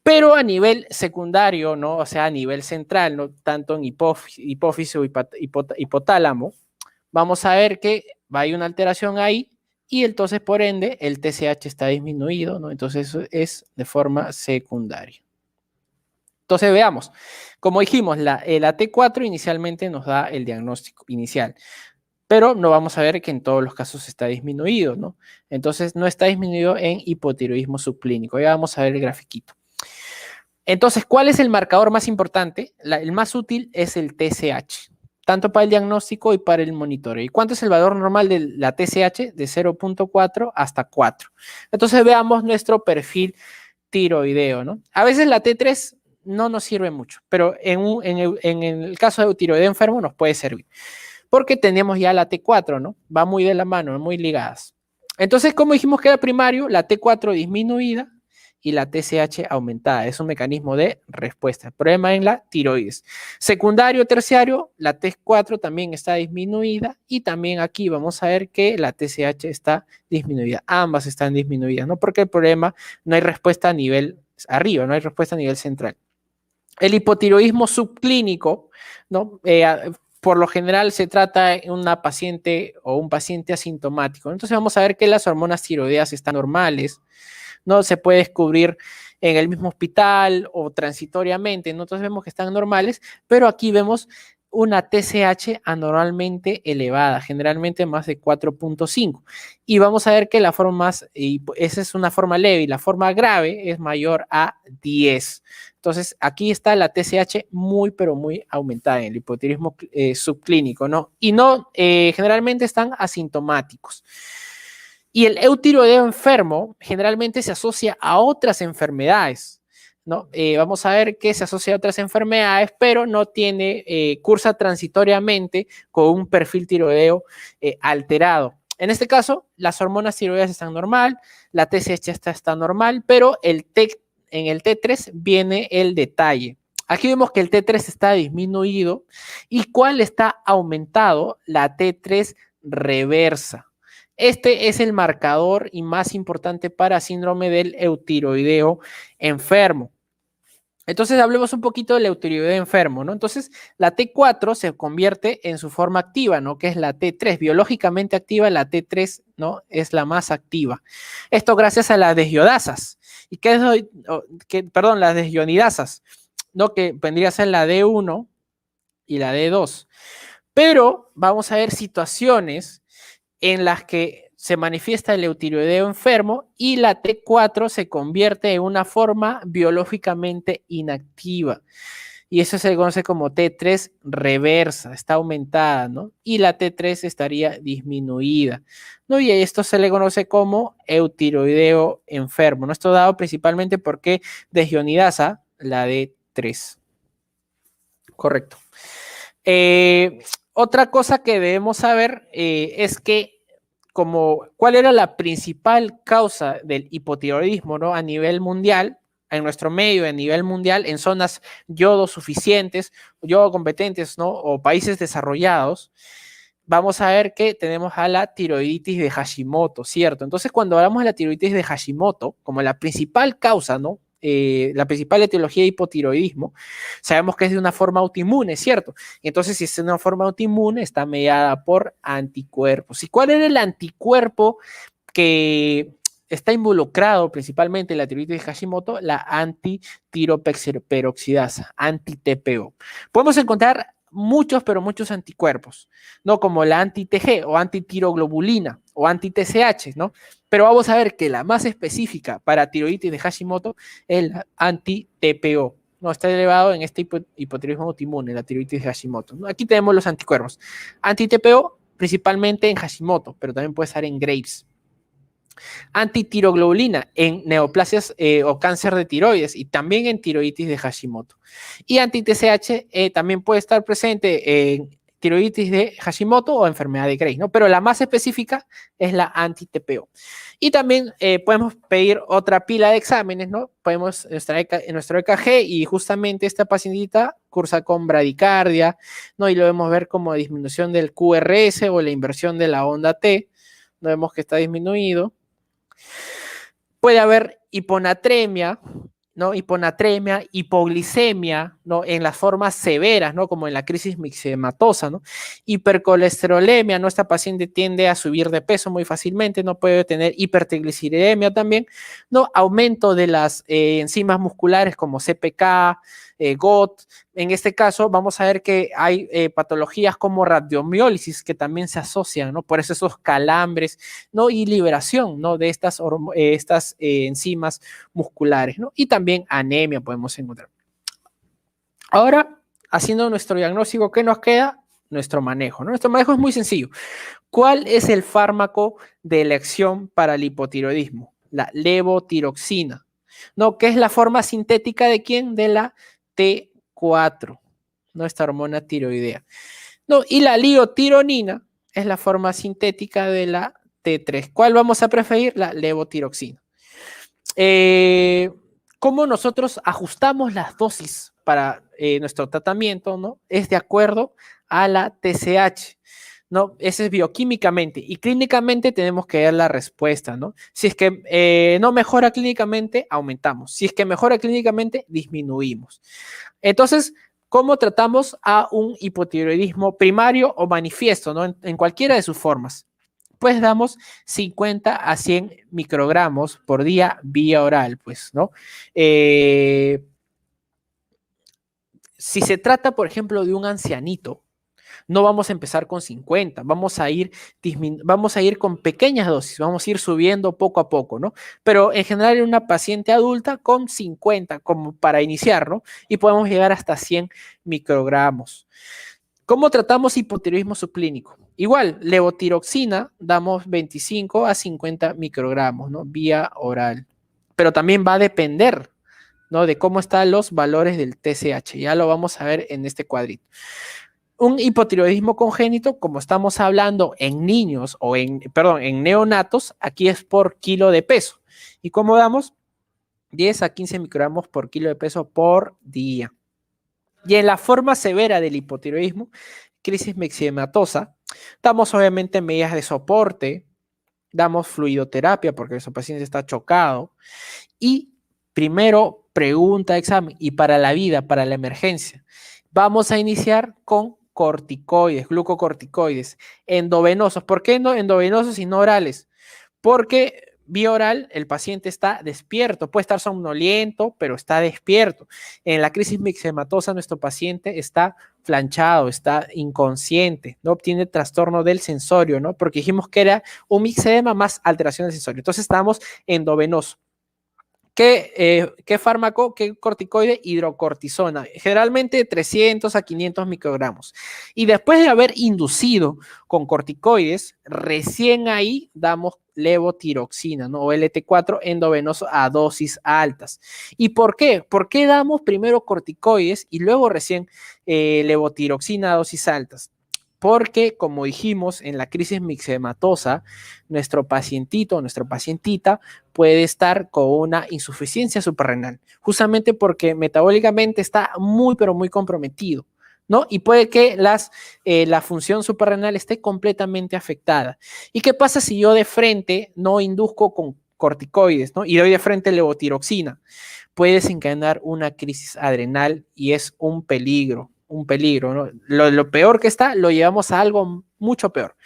Pero a nivel secundario, ¿no? O sea, a nivel central, ¿no? Tanto en hipófisis o hipotálamo, vamos a ver que hay una alteración ahí y entonces, por ende, el TSH está disminuido, ¿no? Entonces, eso es de forma secundaria. Entonces, veamos. Como dijimos, la T4 inicialmente nos da el diagnóstico inicial. pero no vamos a ver que en todos los casos está disminuido, ¿no? Entonces, no está disminuido en hipotiroidismo subclínico. Ya vamos a ver el grafiquito. Entonces, ¿cuál es el marcador más importante? El más útil es el TSH, tanto para el diagnóstico y para el monitoreo. ¿Y cuánto es el valor normal de la TSH? De 0.4 hasta 4. Entonces, veamos nuestro perfil tiroideo, ¿no? A veces la T3 no nos sirve mucho, pero en el caso de tiroideo enfermo nos puede servir, porque tenemos ya la T4, ¿no? Va muy de la mano, muy ligadas. Entonces, como dijimos que era primario, la T4 disminuida y la TSH aumentada. Es un mecanismo de respuesta. El problema en la tiroides. Secundario, terciario, la T4 también está disminuida y también aquí vamos a ver que la TSH está disminuida. Ambas están disminuidas, ¿no? Porque el problema no hay respuesta a nivel arriba, no hay respuesta a nivel central. El hipotiroidismo subclínico, ¿no? Por lo general se trata de una paciente o un paciente asintomático. Entonces vamos a ver que las hormonas tiroideas están normales, no se puede descubrir en el mismo hospital o transitoriamente. Nosotros vemos que están normales, pero aquí vemos una TSH anormalmente elevada, generalmente más de 4.5. Y vamos a ver que la forma más, y esa es una forma leve, y la forma grave es mayor a 10. Entonces, aquí está la TSH muy, pero muy aumentada en el hipotiroidismo subclínico, ¿no? Y no, generalmente están asintomáticos. Y el eutiroideo enfermo generalmente se asocia a otras enfermedades, ¿no? Vamos a ver que se asocia a otras enfermedades, pero no tiene, cursa transitoriamente con un perfil tiroideo alterado. En este caso, las hormonas tiroideas están normal, la TSH está normal, pero en el T3 viene el detalle. Aquí vemos que el T3 está disminuido y ¿cuál está aumentado? La T3 reversa. Este es el marcador y más importante para síndrome del eutiroideo enfermo. Entonces, hablemos un poquito del eutiroideo enfermo, ¿no? Entonces, la T4 se convierte en su forma activa, ¿no? Que es la T3. Biológicamente activa, la T3, ¿no? Es la más activa. Esto gracias a las desiodasas. ¿Y qué es? Perdón, las desionidasas, ¿no? Que vendría a ser la D1 y la D2. Pero vamos a ver situaciones en las que se manifiesta el eutiroideo enfermo y la T4 se convierte en una forma biológicamente inactiva. Y eso se conoce como T3 reversa, está aumentada, ¿no? Y la T3 estaría disminuida, ¿no? Y esto se le conoce como eutiroideo enfermo, ¿no? Esto dado principalmente porque desionidasa la D3. Correcto. Otra cosa que debemos saber es que cuál era la principal causa del hipotiroidismo, ¿no? A nivel mundial, en nuestro medio, a nivel mundial, en zonas yodo suficientes, yodo competentes, ¿no? O países desarrollados, vamos a ver que tenemos a la tiroiditis de Hashimoto, ¿cierto? Entonces, cuando hablamos de la tiroiditis de Hashimoto, como la principal causa, ¿no? La principal etiología de hipotiroidismo, sabemos que es de una forma autoinmune, ¿cierto? Entonces, si es una forma autoinmune, está mediada por anticuerpos. ¿Y cuál era el anticuerpo que está involucrado principalmente en la tiroiditis de Hashimoto? La antitiroperoxidasa, anti-TPO. Podemos encontrar muchos, pero muchos anticuerpos, ¿no? Como la anti-TG o antitiroglobulina o anti-TSH, ¿no? Pero vamos a ver que la más específica para tiroiditis de Hashimoto es el anti-TPO. No, está elevado en este hipotiroidismo autoinmune, la tiroiditis de Hashimoto. ¿No? Aquí tenemos los anticuerpos. Anti-TPO principalmente en Hashimoto, pero también puede estar en Graves. Antitiroglobulina en neoplasias o cáncer de tiroides y también en tiroiditis de Hashimoto. Y anti-TSH también puede estar presente en tiroiditis de Hashimoto o enfermedad de Graves, ¿no? Pero la más específica es la anti-TPO. Y también podemos pedir otra pila de exámenes, ¿no? Podemos en nuestro EKG y justamente esta pacientita cursa con bradicardia, ¿no? Y lo vemos ver como disminución del QRS o la inversión de la onda T. No vemos que está disminuido. Puede haber hiponatremia, ¿no? Hiponatremia, hipoglicemia, ¿no? En las formas severas, ¿no? Como en la crisis mixematosa, ¿no? Hipercolesterolemia, ¿no? Esta paciente tiende a subir de peso muy fácilmente, no puede tener hipertrigliceridemia también, ¿no? Aumento de las enzimas musculares como CPK, GOT. En este caso vamos a ver que hay patologías como radiomiólisis que también se asocian, ¿no? Por eso esos calambres, ¿no? Y liberación, ¿no? De estas enzimas musculares, ¿no? Y también anemia podemos encontrar. Ahora, haciendo nuestro diagnóstico, ¿qué nos queda? Nuestro manejo, ¿no? Nuestro manejo es muy sencillo. ¿Cuál es el fármaco de elección para el hipotiroidismo? La levotiroxina, ¿no? ¿Qué es la forma sintética de quién? De la T4, nuestra hormona tiroidea. No, y la liotironina es la forma sintética de la T3. ¿Cuál vamos a preferir? La levotiroxina. ¿Cómo nosotros ajustamos las dosis para nuestro tratamiento? ¿No? Es de acuerdo a la TSH. ¿No? Ese es bioquímicamente y clínicamente tenemos que ver la respuesta, ¿no? Si es que no mejora clínicamente, aumentamos. Si es que mejora clínicamente, disminuimos. Entonces, ¿cómo tratamos a un hipotiroidismo primario o manifiesto, ¿no? En cualquiera de sus formas? Pues damos 50 a 100 microgramos por día vía oral, pues, ¿no? Si se trata, por ejemplo, de un ancianito, no vamos a empezar con 50, vamos a ir con pequeñas dosis, vamos a ir subiendo poco a poco, ¿no? Pero en general en una paciente adulta con 50 como para iniciar, ¿no? Y podemos llegar hasta 100 microgramos. ¿Cómo tratamos hipotiroidismo subclínico? Igual, levotiroxina damos 25 a 50 microgramos, ¿no? Vía oral. Pero también va a depender, ¿no? De cómo están los valores del TSH. Ya lo vamos a ver en este cuadrito. Un hipotiroidismo congénito, como estamos hablando en niños o en neonatos, aquí es por kilo de peso. ¿Y cómo damos? 10 a 15 microgramos por kilo de peso por día. Y en la forma severa del hipotiroidismo, crisis mexematosa, damos obviamente medidas de soporte, damos fluidoterapia porque nuestro paciente está chocado y primero pregunta de examen y para la vida, para la emergencia, vamos a iniciar con corticoides, glucocorticoides, endovenosos. ¿Por qué no endovenosos y no orales? Porque vía oral el paciente está despierto, puede estar somnoliento, pero está despierto. En la crisis mixematosa nuestro paciente está flanchado, está inconsciente, no obtiene trastorno del sensorio, ¿no? Porque dijimos que era un mixedema más alteración del sensorio. Entonces estamos endovenoso. ¿Qué fármaco? ¿Qué corticoide? Hidrocortisona, generalmente 300 a 500 microgramos. Y después de haber inducido con corticoides, recién ahí damos levotiroxina, ¿no? O LT4 endovenoso a dosis altas. ¿Y por qué? ¿Por qué damos primero corticoides y luego recién levotiroxina a dosis altas? Porque, como dijimos, en la crisis mixematosa, nuestro pacientito, nuestra pacientita puede estar con una insuficiencia suprarrenal, justamente porque metabólicamente está muy, pero muy comprometido, ¿no? Y puede que la función suprarrenal esté completamente afectada. ¿Y qué pasa si yo de frente no induzco con corticoides, ¿no? Y doy de frente levotiroxina? Puede desencadenar una crisis adrenal y es un peligro, ¿no? Lo peor que está, lo llevamos a algo mucho peor.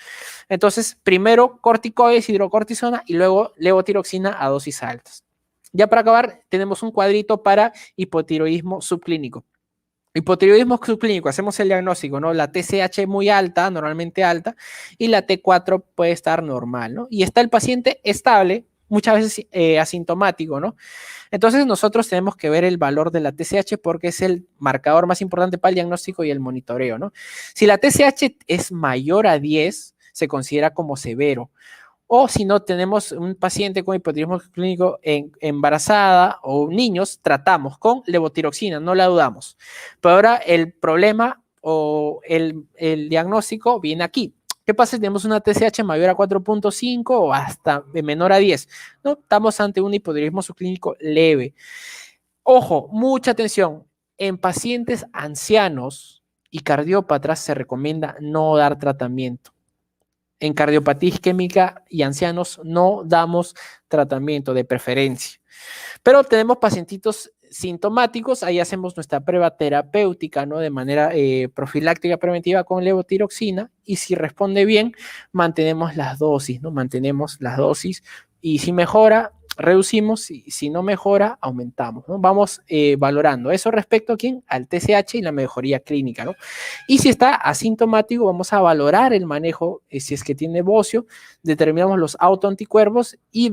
Entonces, primero corticoides, hidrocortisona y luego levotiroxina a dosis altas. Ya para acabar, tenemos un cuadrito para hipotiroidismo subclínico. Hipotiroidismo subclínico, hacemos el diagnóstico, ¿no? La TSH muy alta, normalmente alta, y la T4 puede estar normal, ¿no? Y está el paciente estable, muchas veces asintomático, ¿no? Entonces nosotros tenemos que ver el valor de la TSH porque es el marcador más importante para el diagnóstico y el monitoreo, ¿no? Si la TSH es mayor a 10, se considera como severo. O si no tenemos un paciente con hipotiroidismo clínico embarazada o niños, tratamos con levotiroxina, no la dudamos. Pero ahora el problema o el diagnóstico viene aquí. ¿Qué pasa si tenemos una TSH mayor a 4.5 o hasta menor a 10? No, estamos ante un hipotiroidismo subclínico leve. Ojo, mucha atención. En pacientes ancianos y cardiópatas se recomienda no dar tratamiento. En cardiopatía isquémica y ancianos no damos tratamiento de preferencia. Pero tenemos pacientitos sintomáticos, ahí hacemos nuestra prueba terapéutica, ¿no? De manera profiláctica preventiva con levotiroxina y si responde bien, mantenemos las dosis, ¿no? Mantenemos las dosis y si mejora, reducimos, y si no mejora, aumentamos, ¿no? Vamos valorando eso respecto a quién, al TSH y la mejoría clínica, ¿no? Y si está asintomático, vamos a valorar el manejo, si es que tiene bocio, determinamos los autoanticuerpos y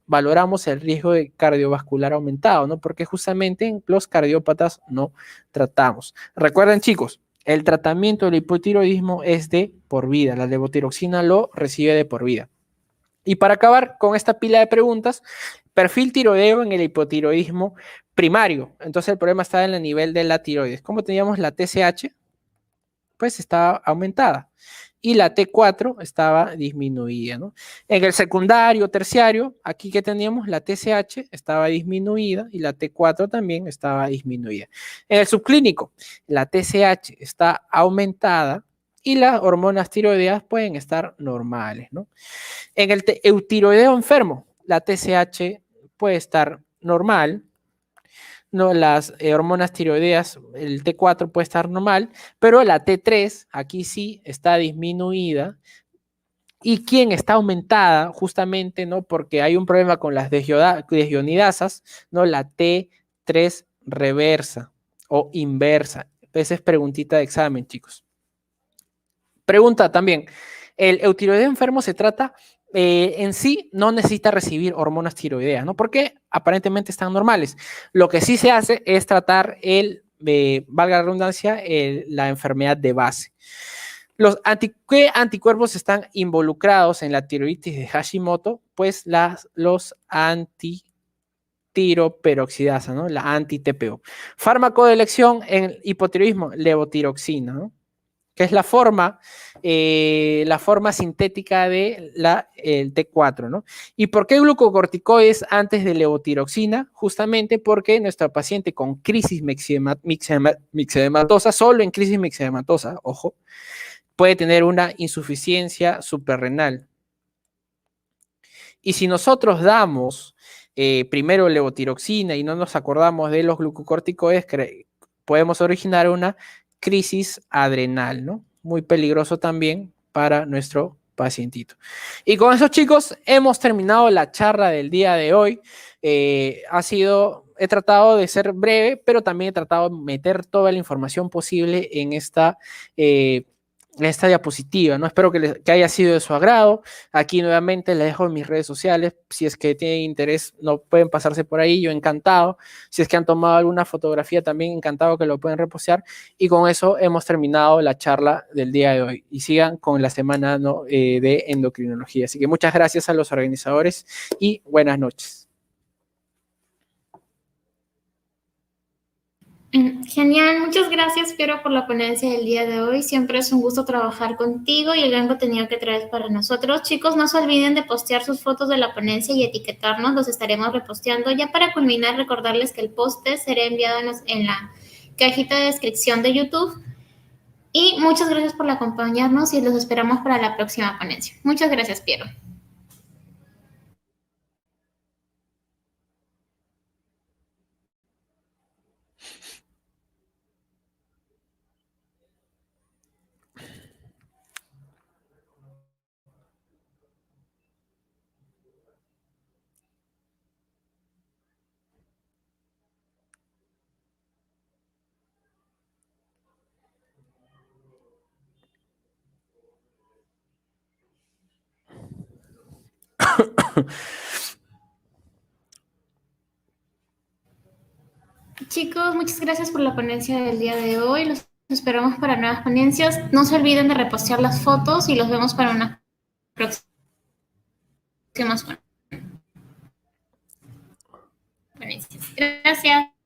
valoramos el riesgo de cardiovascular aumentado, ¿no? Porque justamente los cardiópatas no tratamos. Recuerden, chicos, el tratamiento del hipotiroidismo es de por vida. La levotiroxina lo recibe de por vida. Y para acabar con esta pila de preguntas, perfil tiroideo en el hipotiroidismo primario. Entonces el problema está en el nivel de la tiroides. ¿Cómo teníamos la TSH? Pues estaba aumentada. Y la T4 estaba disminuida, ¿no? En el secundario, terciario, aquí que teníamos la TSH estaba disminuida y la T4 también estaba disminuida. En el subclínico, la TSH está aumentada y las hormonas tiroideas pueden estar normales, ¿no? En el eutiroideo enfermo, la TSH puede estar normal, no, las hormonas tiroideas, el T4 puede estar normal, pero la T3 aquí sí está disminuida. ¿Y quién está aumentada? Justamente, ¿no? Porque hay un problema con las desionidasas, ¿no? La T3 reversa o inversa. Esa es preguntita de examen, chicos. Pregunta también, ¿el eutiroideo enfermo se trata en sí no necesita recibir hormonas tiroideas, ¿no? Porque aparentemente están normales. Lo que sí se hace es tratar valga la redundancia, la enfermedad de base. ¿Qué anticuerpos están involucrados en la tiroiditis de Hashimoto? Pues los antitiroperoxidasa, ¿no? La anti-TPO. Fármaco de elección en hipotiroidismo, levotiroxina, ¿no? Que es la forma sintética de el T4, ¿no? ¿Y por qué glucocorticoides antes de levotiroxina? Justamente porque nuestra paciente con crisis mixedematosa, solo en crisis mixedematosa, ojo, puede tener una insuficiencia suprarrenal. Y si nosotros damos primero levotiroxina y no nos acordamos de los glucocorticoides, podemos originar una crisis adrenal, ¿no? Muy peligroso también para nuestro pacientito. Y con eso, chicos, hemos terminado la charla del día de hoy. He tratado de ser breve, pero también he tratado de meter toda la información posible en esta diapositiva, ¿no? Espero que haya sido de su agrado. Aquí nuevamente les dejo en mis redes sociales. Si es que tienen interés, no pueden pasarse por ahí. Yo encantado. Si es que han tomado alguna fotografía, también encantado que lo pueden repostear. Y con eso hemos terminado la charla del día de hoy. Y sigan con la semana, ¿no? De endocrinología. Así que muchas gracias a los organizadores y buenas noches. Genial, muchas gracias, Piero, por la ponencia del día de hoy. Siempre es un gusto trabajar contigo y el gran contenido que traes para nosotros. Chicos, no se olviden de postear sus fotos de la ponencia y etiquetarnos, los estaremos reposteando. Ya para culminar, recordarles que el post será enviado en la cajita de descripción de YouTube. Y muchas gracias por acompañarnos y los esperamos para la próxima ponencia. Muchas gracias, Piero. Chicos, muchas gracias por la ponencia del día de hoy. Los esperamos para nuevas ponencias. No se olviden de repostear las fotos y los vemos para una próxima ponencia. Gracias.